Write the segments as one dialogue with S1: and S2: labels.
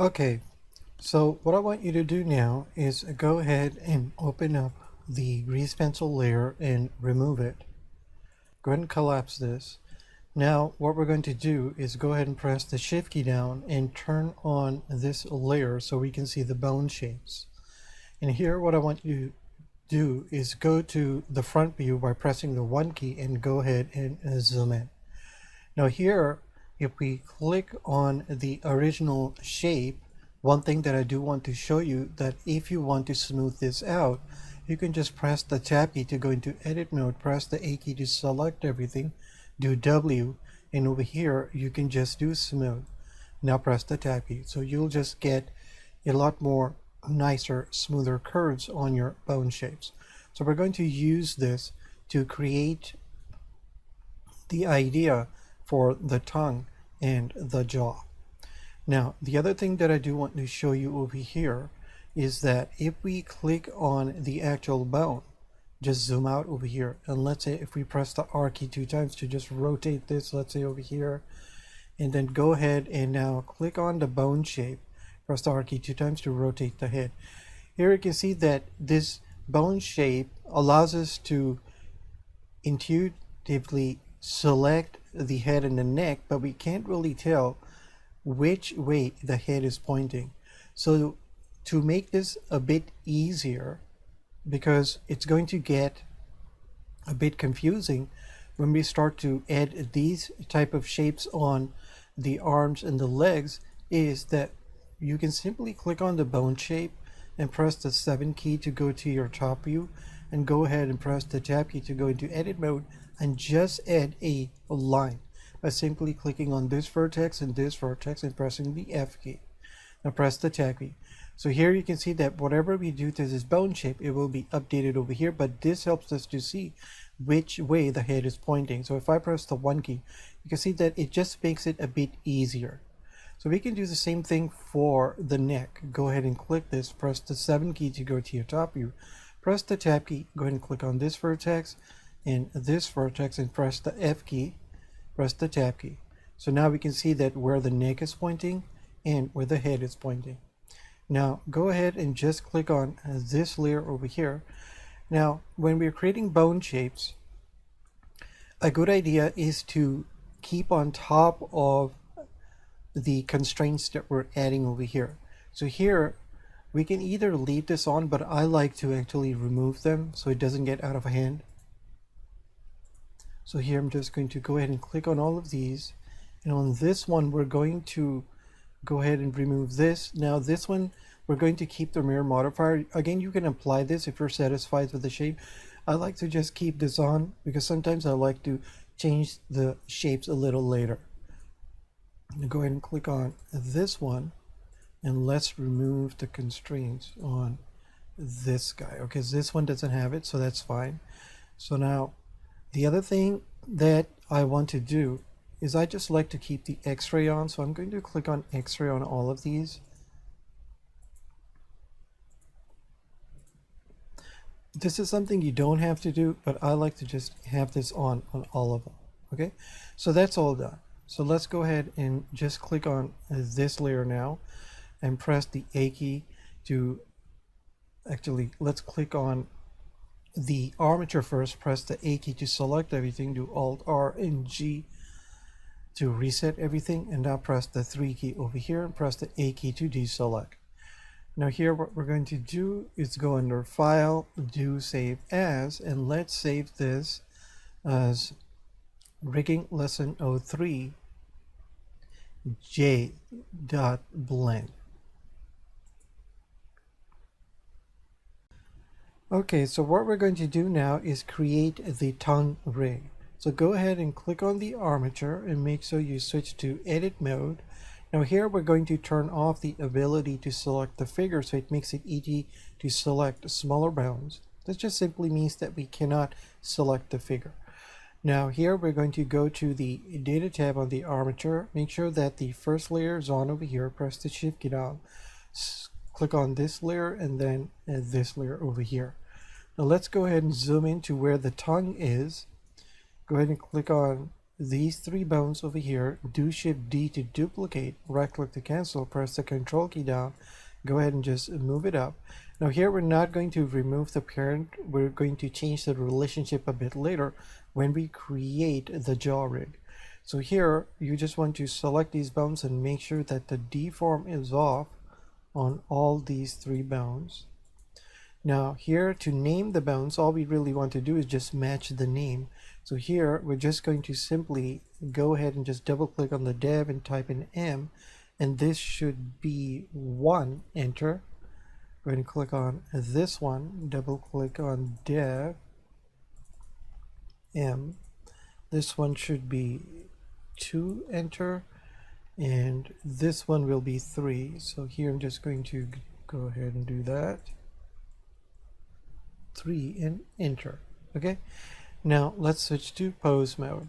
S1: Okay, so what I want you to do now is go ahead and open up the grease pencil layer and remove it. Go ahead and collapse this. Now what we're going to do is go ahead and press the shift key down and turn on this layer so we can see the bone shapes. And here what I want you to do is go to the front view by pressing the 1 key and go ahead and zoom in. Now here, if we click on the original shape, one thing that I do want to show you that if you want to smooth this out, you can just press the tab key to go into edit mode, press the A key to select everything, do W, and over here you can just do smooth. Now press the tab key. So you'll just get a lot more nicer, smoother curves on your bone shapes. So we're going to use this to create the idea for the tongue and the jaw. Now, the other thing that I do want to show you over here is that if we click on the actual bone, just zoom out over here, and let's say if we press the R key 2 times to just rotate this, let's say over here, and then go ahead and now click on the bone shape, press the R key 2 times to rotate the head. Here you can see that this bone shape allows us to intuitively select the head and the neck, but we can't really tell which way the head is pointing. So to make this a bit easier, because it's going to get a bit confusing when we start to add these type of shapes on the arms and the legs, is that you can simply click on the bone shape and press the 7 key to go to your top view, and go ahead and press the tab key to go into edit mode and just add a line by simply clicking on this vertex and pressing the F key. Now press the tab key. So here you can see that whatever we do to this bone shape, it will be updated over here, but this helps us to see which way the head is pointing. So if I press the 1 key, you can see that it just makes it a bit easier. So we can do the same thing for the neck. Go ahead and click this, press the 7 key to go to your top view, press the tab key, go ahead and click on this vertex and press the F key, press the tab key. So now we can see that where the neck is pointing and where the head is pointing. Now go ahead and just click on this layer over here. Now when we're creating bone shapes, a good idea is to keep on top of the constraints that we're adding over here. So here we can either leave this on, but I like to actually remove them so it doesn't get out of hand. So here I'm just going to go ahead and click on all of these, and on this one we're going to go ahead and remove this. Now this one we're going to keep the mirror modifier. Again, you can apply this if you're satisfied with the shape. I like to just keep this on because sometimes I like to change the shapes a little later. Go ahead and click on this one, and let's remove the constraints on this guy. Okay, so this one doesn't have it, so that's fine. So now the other thing that I want to do is I just like to keep the X-ray on, so I'm going to click on X-ray on all of these. This is something you don't have to do, but I like to just have this on all of them. Okay, so that's all done. So let's go ahead and just click on this layer now and press the A key to actually, let's click on the armature first, press the A key to select everything, do Alt R and G to reset everything, and now press the 3 key over here and press the A key to deselect. Now here what we're going to do is go under File, do Save As, and let's save this as Rigging Lesson 03 J.blend. Okay, so what we're going to do now is create the tongue rig. So go ahead and click on the armature and make sure you switch to edit mode. Now here we're going to turn off the ability to select the figure, so it makes it easy to select smaller bounds. This just simply means that we cannot select the figure. Now here we're going to go to the data tab on the armature, make sure that the first layer is on over here, press the shift key down, click on this layer and then this layer over here. Now let's go ahead and zoom into where the tongue is. Go ahead and click on these three bones over here, do Shift D to duplicate, right click to cancel, press the Control key down, go ahead and just move it up. Now here we're not going to remove the parent, we're going to change the relationship a bit later when we create the jaw rig. So here you just want to select these bones and make sure that the deform is off on all these three bones. Now here to name the bones, all we really want to do is just match the name. So here we're just going to simply go ahead and just double click on the dev and type in M, and this should be 1, enter. Go ahead and click on this one, double click on dev M. This one should be 2, enter, and this one will be 3. So here I'm just going to go ahead and do that, 3, and enter. Okay, now let's switch to pose mode.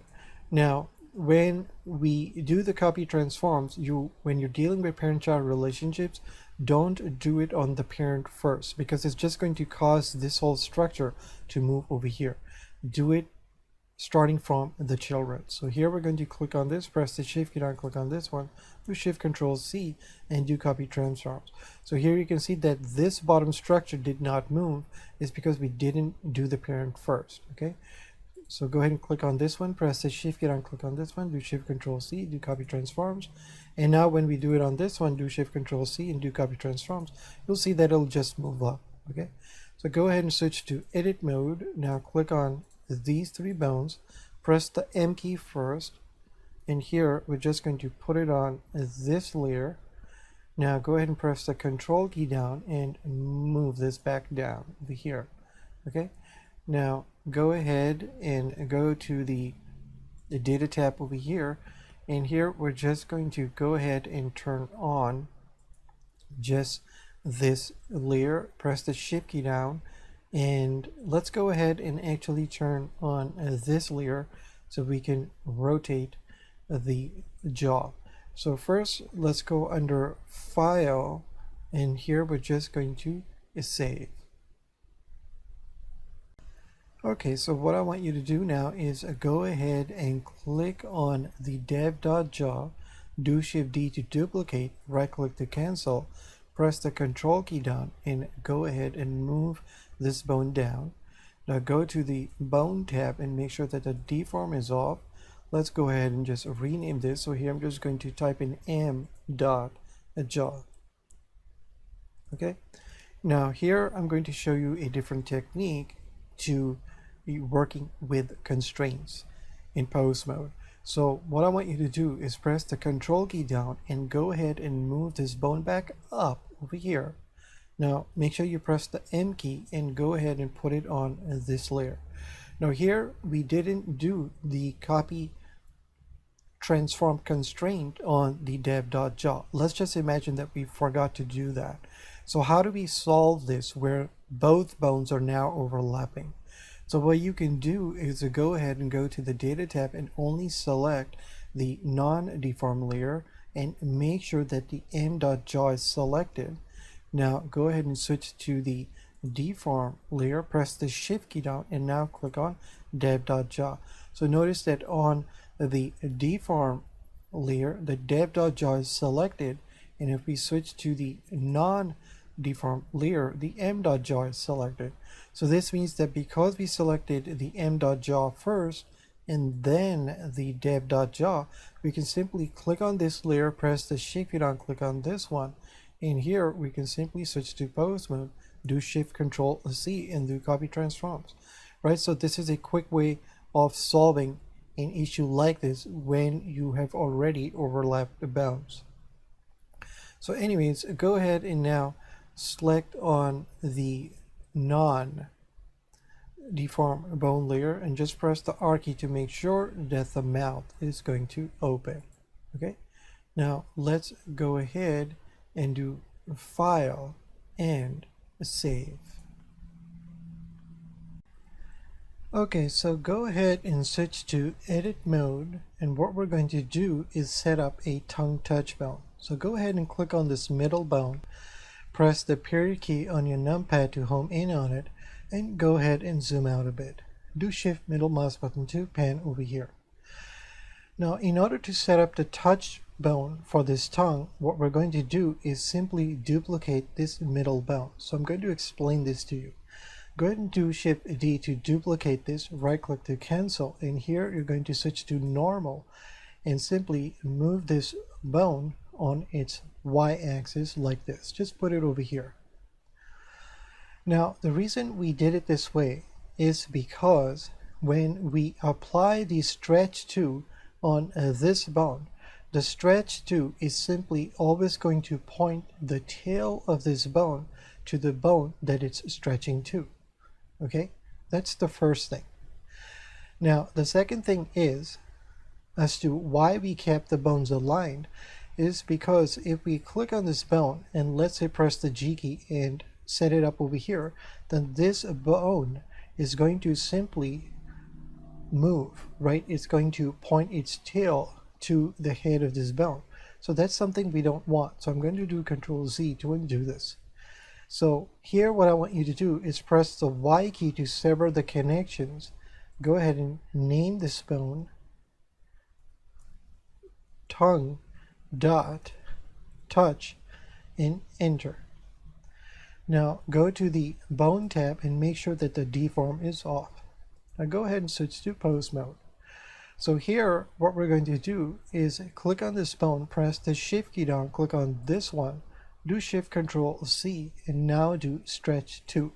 S1: Now when we do the copy transforms, when you're dealing with parent-child relationships, don't do it on the parent first, because it's just going to cause this whole structure to move over here. Do it starting from the children. So here we're going to click on this, press the Shift key down, click on this one, do Shift Control C, and do copy transforms. So here you can see that this bottom structure did not move. It's because we didn't do the parent first. Okay, so go ahead and click on this one, press the Shift key down, click on this one, do Shift Control C, do copy transforms. And now when we do it on this one, do Shift Control C and do copy transforms, you'll see that it'll just move up. Okay, so go ahead and switch to edit mode. Now click on these three bones, press the M key first, and here we're just going to put it on this layer. Now go ahead and press the Control key down and move this back down over here. Okay, now go ahead and go to the data tab over here, and here we're just going to go ahead and turn on just this layer, press the Shift key down, and let's go ahead and actually turn on this layer so we can rotate the jaw. So first let's go under File, and here we're just going to save. Okay, so what I want you to do now is go ahead and click on the dev.jaw, do Shift D to duplicate, right click to cancel, press the Control key down, and go ahead and move this bone down. Now go to the bone tab and make sure that the deform is off. Let's go ahead and just rename this. So here I'm just going to type in m.jaw. Okay, now here I'm going to show you a different technique to be working with constraints in pose mode. So what I want you to do is press the Control key down and go ahead and move this bone back up over here. Now make sure you press the M key and go ahead and put it on this layer. Now here we didn't do the copy transform constraint on the dev.jaw. Let's just imagine that we forgot to do that. So how do we solve this where both bones are now overlapping? So what you can do is to go ahead and go to the data tab and only select the non-deform layer and make sure that the m.jaw is selected. Now go ahead and switch to the deform layer, press the Shift key down, and now click on dev.jaw. So notice that on the deform layer, the dev.jaw is selected, and if we switch to the non-deform layer, the m.jaw is selected. So this means that because we selected the m.jaw first and then the dev.jaw, we can simply click on this layer, press the Shift key down, click on this one, and here we can simply switch to pose mode, do Shift Control C, and do copy transforms. Right, so this is a quick way of solving an issue like this when you have already overlapped the bounds. So anyways, go ahead and now select on the non-deform bone layer and just press the R key to make sure that the mouth is going to open. Okay, now let's go ahead and do File and Save. Okay, so go ahead and switch to edit mode, and what we're going to do is set up a tongue touch bone. So go ahead and click on this middle bone, press the period key on your numpad to home in on it, and go ahead and zoom out a bit. Do Shift middle mouse button to pan over here. Now, in order to set up the touch bone for this tongue, what we're going to do is simply duplicate this middle bone. So I'm going to explain this to you. Go ahead and do Shift D to duplicate this, right click to cancel, and here you're going to switch to normal and simply move this bone on its y-axis like this. Just put it over here. Now, the reason we did it this way is because when we apply the stretch 2 on this bone, the stretch 2 is simply always going to point the tail of this bone to the bone that it's stretching to. Okay, that's the first thing. Now, the second thing is, as to why we kept the bones aligned, is because if we click on this bone and let's say press the G key and set it up over here, then this bone is going to simply move, right? It's going to point its tail to the head of this bone. So that's something we don't want. So I'm going to do Control Z to undo this. So here what I want you to do is press the Y key to sever the connections. Go ahead and name this bone tongue dot touch and enter. Now go to the bone tab and make sure that the deform is off. Now go ahead and switch to pose mode. So here what we're going to do is click on this bone, press the Shift key down, click on this one, do Shift Control C, and now do stretch 2.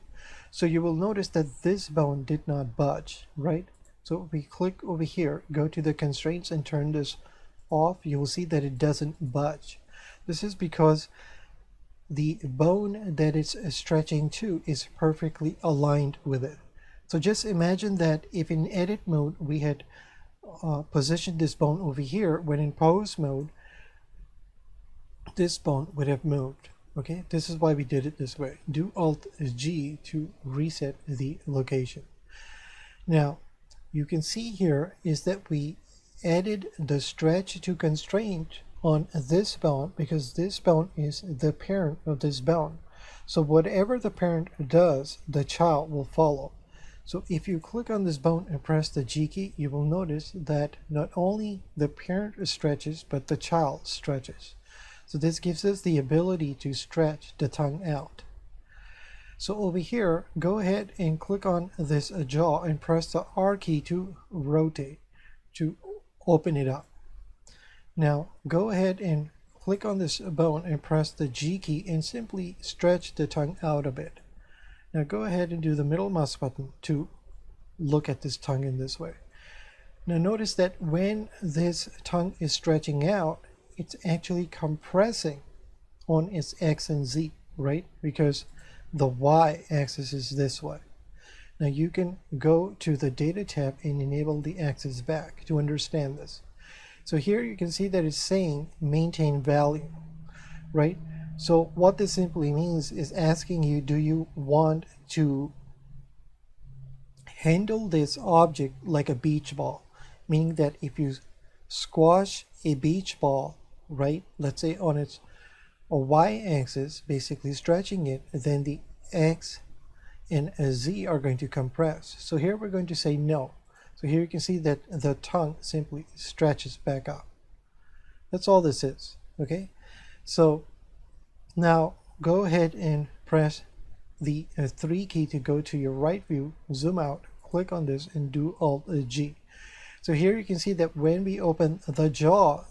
S1: So you will notice that this bone did not budge, right? So if we click over here, go to the constraints and turn this off, you will see that it doesn't budge. This is because the bone that it's stretching to is perfectly aligned with it. So just imagine that if in edit mode we had positioned this bone over here, when in pose mode this bone would have moved. Okay, this is why we did it this way. Do Alt G to reset the location. Now you can see here is that we added the stretch to constraint on this bone because this bone is the parent of this bone. So whatever the parent does, the child will follow. So if you click on this bone and press the G key, you will notice that not only the parent stretches, but the child stretches. So this gives us the ability to stretch the tongue out. So over here, go ahead and click on this jaw and press the R key to rotate, to open it up. Now go ahead and click on this bone and press the G key and simply stretch the tongue out a bit. Now go ahead and do the middle mouse button to look at this tongue in this way. Now notice that when this tongue is stretching out, it's actually compressing on its X and Z, right? Because the Y axis is this way. Now you can go to the data tab and enable the axis back to understand this. So here you can see that it's saying maintain value, right? So what this simply means is asking you, do you want to handle this object like a beach ball? Meaning that if you squash a beach ball, right, let's say on its y-axis, basically stretching it, then the X and Z are going to compress. So here we're going to say no. So here you can see that the tongue simply stretches back up. That's all this is, okay? So now go ahead and press the 3 key to go to your right view, zoom out, click on this and do Alt G. So here you can see that when we open the jaw,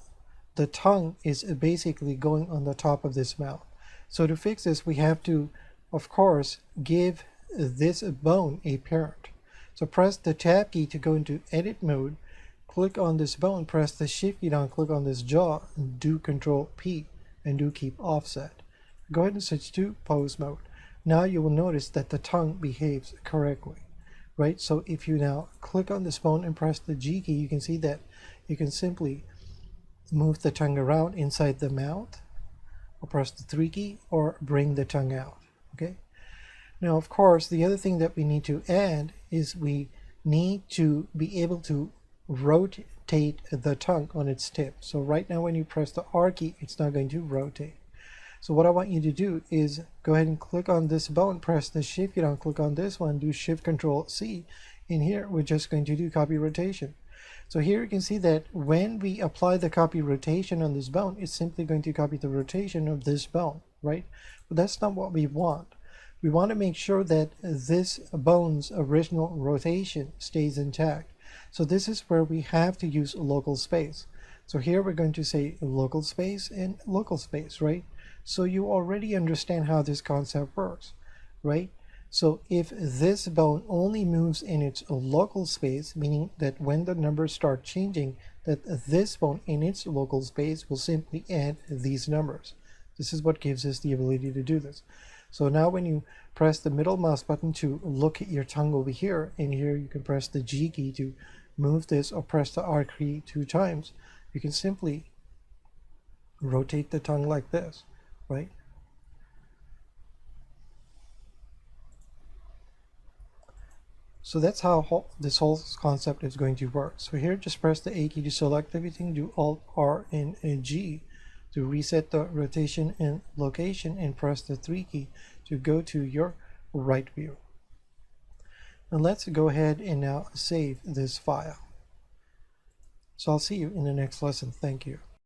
S1: the tongue is basically going on the top of this mouth. So to fix this, we have to, of course, give this bone a parent. So press the tab key to go into edit mode, click on this bone, press the Shift key down, click on this jaw, and do Control P and do keep offset. Go ahead and switch to pose mode. Now you will notice that the tongue behaves correctly, right? So if you now click on this bone and press the G key, you can see that you can simply move the tongue around inside the mouth, or press the 3 key, or bring the tongue out, okay? Now, of course, the other thing that we need to add is we need to be able to rotate the tongue on its tip. So right now when you press the R key, it's not going to rotate. So what I want you to do is go ahead and click on this bone, press the Shift key down, click on this one, do Shift Control C. In here, we're just going to do copy rotation. So here you can see that when we apply the copy rotation on this bone, it's simply going to copy the rotation of this bone, right? But that's not what we want. We want to make sure that this bone's original rotation stays intact. So this is where we have to use local space. So here we're going to say local space and local space, right? So you already understand how this concept works, right? So if this bone only moves in its local space, meaning that when the numbers start changing, that this bone in its local space will simply add these numbers. This is what gives us the ability to do this. So now when you press the middle mouse button to look at your tongue over here, and here you can press the G key to move this, or press the R key 2 times, you can simply rotate the tongue like this, right? So that's how this whole concept is going to work. So here, just press the A key to select everything, do Alt R and G to reset the rotation and location, and press the 3 key to go to your right view. And let's go ahead and now save this file. So I'll see you in the next lesson. Thank you.